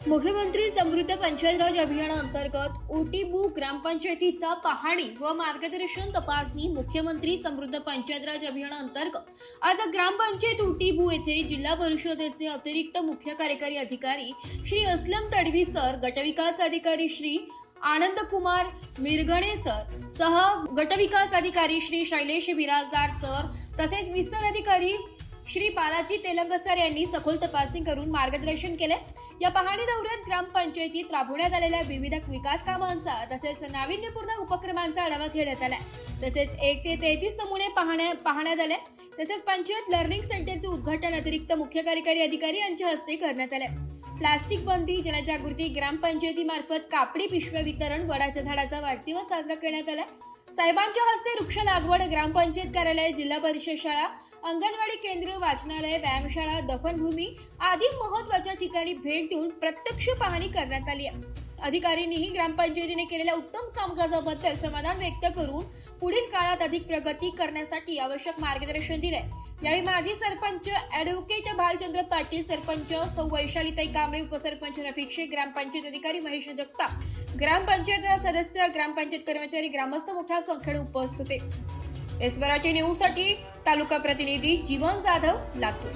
मुख्यमंत्री समृद्ध पंचायत राज अभियानाअंतर्गत ओटीबू ग्रामपंचायतीचा पाहणी व मार्गदर्शन तपासणी मुख्यमंत्री समृद्ध पंचायत राज अभियानाअंतर्गत आज ग्रामपंचायत ओटीबू येथे जिल्हा परिषदेचे अतिरिक्त मुख्य कार्यकारी अधिकारी श्री असलम तडवी सर, गटविकास अधिकारी श्री आनंद कुमार मिरगणे सर सह गटविकास अधिकारी श्री शैलेश बिराजदार सर तसेच विस्तार अधिकारी श्री बालाजी तेलंग सर यांनी सखोल तपासणी करून मार्गदर्शन केले। या पाहणी दौऱ्यात ग्रामपंचायतीत राबवण्यात आलेल्या विविध विकास कामांचा तसेच नाविन्यपूर्ण उपक्रमांचा आढावा घेण्यात आला। तसेच 1 ते 33 नमुने पाहण्यात आले। तसेच पंचायत लर्निंग सेंटरचे उद्घाटन अतिरिक्त मुख्य कार्यकारी अधिकारी यांच्या हस्ते करण्यात आले। प्लास्टिक बंदी जनजागृती ग्रामपंचायतीमार्फत कापडी पिशव्या वितरण, वडाच्या झाडाचा वाढदिवस साजरा करण्यात आला। साहेबांच्या हस्ते वृक्ष लागवड, ग्रामपंचायत कार्यालय, जिल्हा परिषद शाळा, अंगणवाडी केंद्र, वाचनालय, व्यायामशाळा, दफनभूमी आदी महत्त्वाच्या ठिकाणी भेट देऊन प्रत्यक्ष पाहणी करण्यात आली आहे। अधिकाऱ्यांनीही ग्रामपंचायतीने केलेल्या उत्तम कामकाजाबद्दल समाधान व्यक्त करून पुढील काळात अधिक प्रगती करण्यासाठी आवश्यक मार्गदर्शन दिले। यावेळी माजी सरपंच ॲडव्होकेट भालचंद्र पाटील, सरपंच सौ वैशालीताई कांबळे, उपसरपंच रफिक शेख, ग्रामपंचायत अधिकारी महेश जगताप, ग्रामपंचायत सदस्य, ग्रामपंचायत कर्मचारी, ग्रामस्थ मोठ्या संख्येने उपस्थित होते। एस मराठी न्यूज साठी तालुका प्रतिनिधी जीवन जाधव, लातूर।